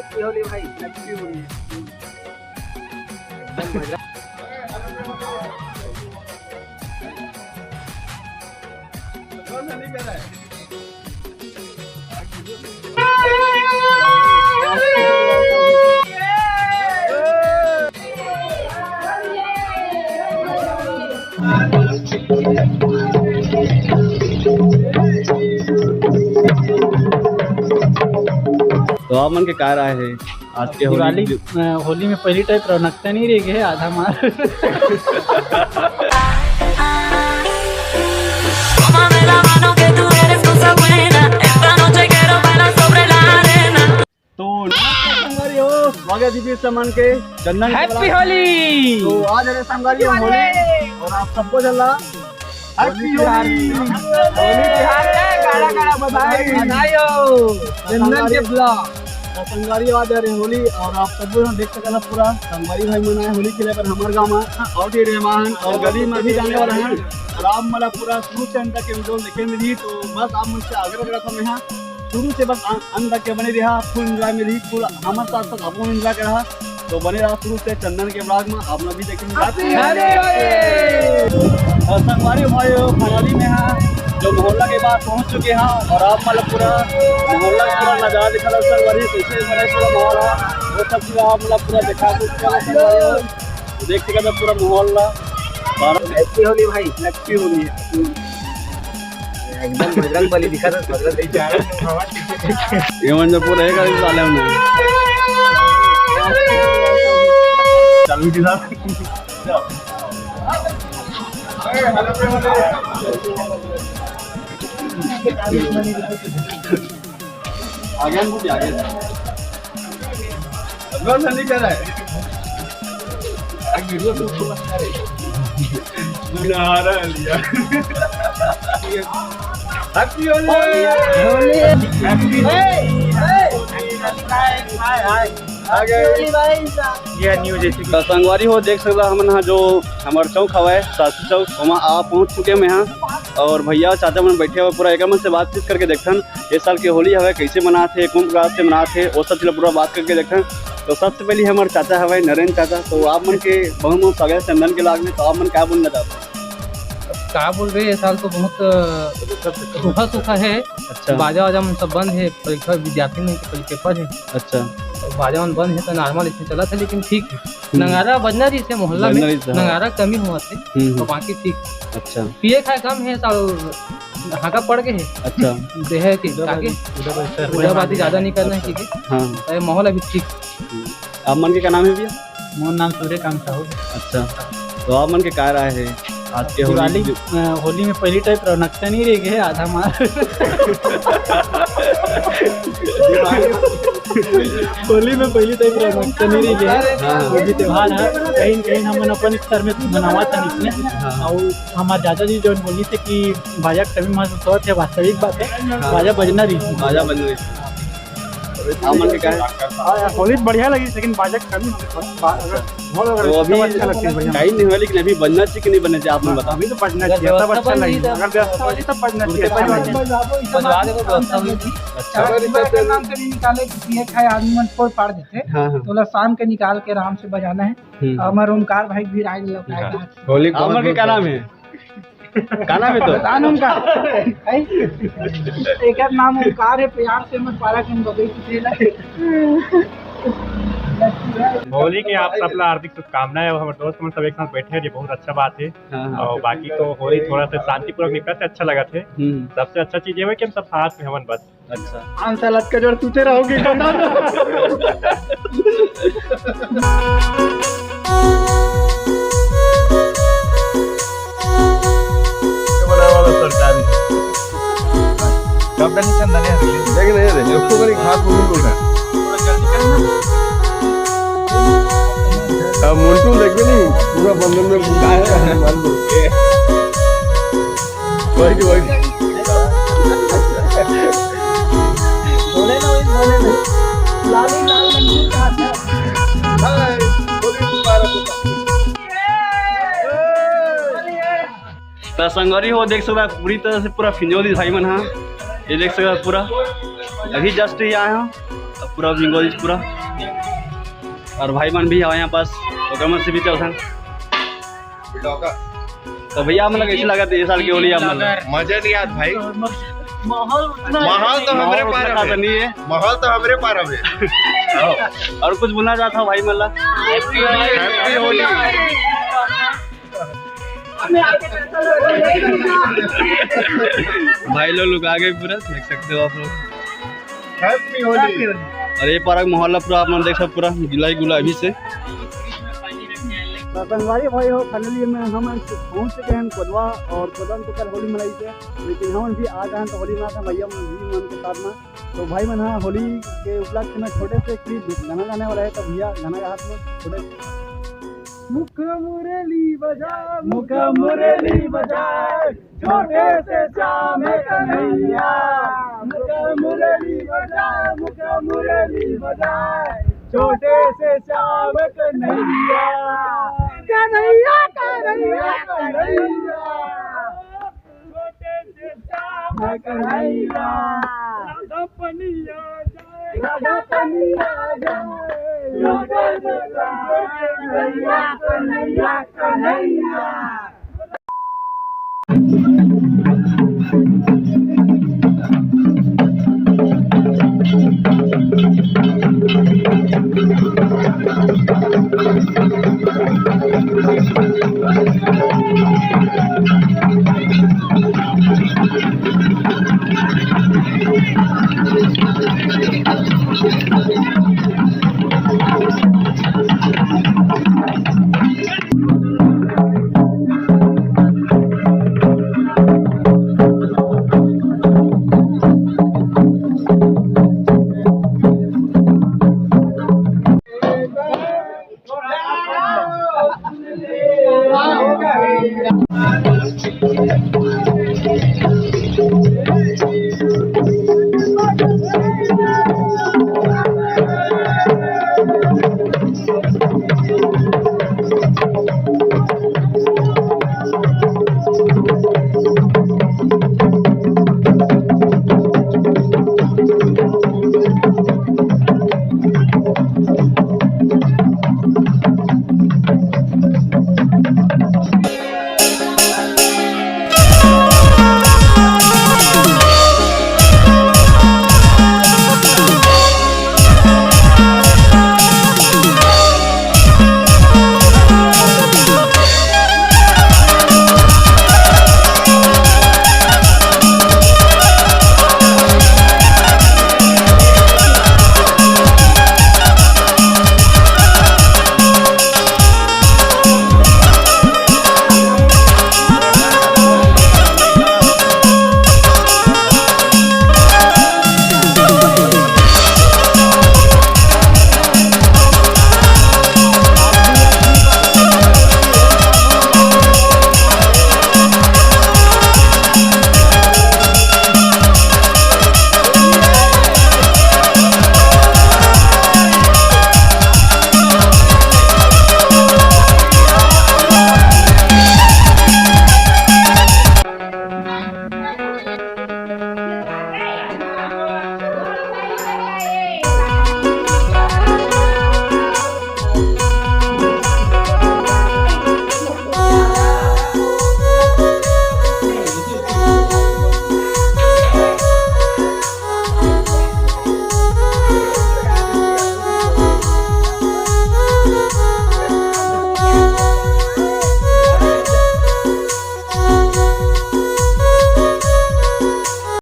Happy Holi भाई, happy Holi. एकदम मजा। तो आप मन के क्या राय है आज के दिवाली होली में पहली टाइप रौनकता नहीं रह गए आधा मार। तो संगारी हो स्वागत दीजिए सामान के चंदन हैप्पी होली। तो आज है संगारी होली और आप सबको चल रहा हैप्पी होली। होली बिहार में गाड़ा गाड़ा बधाई चंदन के ब्लॉग। संगारी आज है होली और आप सब लोग देख सकते हैं पूरा संगारी भाई मनाए होली के लिए पर हमारे गाँव में और भी रहमान और गली में भी जाने वाले हैं और आप मतलब पूरा शुरू से अंत तक वीडियो देखे मिली। तो बस आप मुझसे आग्रह करता था मैं शुरू से बस अंत तक के बने रहा फुल एंजॉय मिली फुल हमारे साथ साथ आपको एंजॉय कर रहा। तो बने रहा शुरू से चंदन के ब्लॉग में आप लोग भी देखेंगे। और संगवारी भाई खराली में है जो मोहल्ला के बाद पहुंच चुके हैं और आप मतलब पूरा मोहल्ला का पूरा नजारा दिखा रहा संगवारी कैसे बने पूरा माहौल है वो सब चीज़ आप मतलब पूरा दिखा देख सके पूरा मोहल्ला। हैप्पी होली भाई, हैप्पी होली। एकदम बजरंग बली दिखा था, बजरंग नहीं जा रहा ये मन जब पूरा है का साले हमने चालू की साहब आगे हम कुछ आगे अगला संधि कर रहा है वीडियो तो पूरा नारा लिया। हैप्पी होली हैप्पी ये न्यू जैसे संगवारी हो देख सकता हम यहाँ जो हमारे चौक हवा है शास्त्री चौक वहाँ आप पहुँच चुके हैं यहाँ और भैया चाचा मन बैठे हुए पूरा एक मन से बातचीत करके देखन इस साल की होली हवा कैसे मनाते कौन प्रकार से मनाते वो सब चीज़ पूरा बात करके देखन। तो सबसे पहले हमारे चाचा हवा नरेंद्र चाचा। तो आप मन के बहुत बहुत स्वागत चंदन के लाग में। तो आप मन क्या बोलना चाहते हैं? क्या बोल रहे ये साल तो बहुत सूखा सूखा है। अच्छा बाजा वाजा में सब बंद है, परीक्षा विद्यार्थी नहीं के पेपर है। अच्छा तो बाजा में बंद है तो नॉर्मल इसमें चला था लेकिन ठीक है। नगारा बजना रही थे मोहल्ला में, नगारा कमी हुआ थे तो बाकी ठीक। अच्छा पिए खाए कम है साल हाका पड़ गए है। अच्छा देह के उड़ाबादी ज्यादा नहीं करना है ठीक है। हाँ माहौल अभी ठीक। आप मन के क्या नाम है भैया? मोर नाम सूर्यकांत साहू। अच्छा तो आप मन के क्या राय है आज के दिवाली होली में पहली टाइप रौनकता नहीं रह गए आधा मार। होली में पहली टाइप रौनकता नहीं रह गए। होली त्योहार है कहीं कहीं हम अपन स्तर में मनावा था निकले और हमारे दादा जी जो बोली थे कि बाजा कभी महसूस थे वास्तविक बात है बाजा बजना रही बाजा बज रही आप मन के क्या है? होली बढ़िया लगी लेकिन बाजा कमी तो अभी टाइम नहीं हुआ लेकिन अभी बनना चाहिए कि नहीं बनना चाहिए आप लोग बताओ। अभी तो बजना चाहिए तब अच्छा लगेगा। अगर व्यवस्था वाली तब बजना चाहिए। नाम से नहीं निकाले कि पिए खाए आदमी मन फोड़ पाड़ देते तो शाम के निकाल के आराम से बजाना है। हमारे ओमकार भाई भी राय होली का क्या नाम है? का नाम है तो एक नाम ओमकार है प्यार से मत पारा के बगई होली की आप सब हार्दिक शुभकामनाएं। हमारे दोस्त हम सब एक साथ बैठे हैं ये बहुत अच्छा बात है। और बाकी तो होली थोड़ा सा शांतिपूर्वक निकला से अच्छा लगा थे। सबसे अच्छा चीज ये है कि हम सब साथ में हवन बस। अच्छा आंसर लट के जोड़ तूते रहोगे सरकारी कब नहीं चंदा देख रहे उसको कहीं खास बोल रहा है मोन्टू देखे नहीं पूरा बंधन में बुला है वही तो संगवारी हो देख सकता पूरी तरह से पूरा फिंजोली भाई मन हाँ ये देख सकता पूरा अभी जस्ट ही आए हैं पूरा बिंगो पूरा और भाई मन भी आए यहाँ पास तो मन से भी चल तो भैया मतलब कैसे लगा ये साल की होली आप मजा नहीं आता भाई। माहौल तो हमारे पार नहीं है, माहौल तो हमारे पार है। और कुछ बोलना चाहता हूँ भाई मतलब हैप्पी होली। भाई लोग आगे पूरा देख सकते हो आप लोग हैप्पी होली। और ये पार्क मोहल्ला पूरा आप लोग देख सकते पूरा गिलाई गुलाबी से। संगवारी भाई हो फाइनली में हम पहुँच चुके हैं कोदवा और कोदवा तो कल होली मनाई थे, लेकिन हम भी आ गए हैं तो होली मना था भैया मन के साथ में। तो भाई मन हाँ होली के उपलक्ष्य में छोटे से क्लिप गाना गाने वाला है, तो भैया गाना के हाथ में छोटे मुख मुरली बजा छोटे से श्याम कन्हैया, मुख मुरली बजा छोटे से श्याम कन्हैया, कन्हैया कन्हैया कन्हैया, छोटे से श्याम कन्हैया, राधा पनिया जाए, छोटे से श्याम कन्हैया कन्हैया।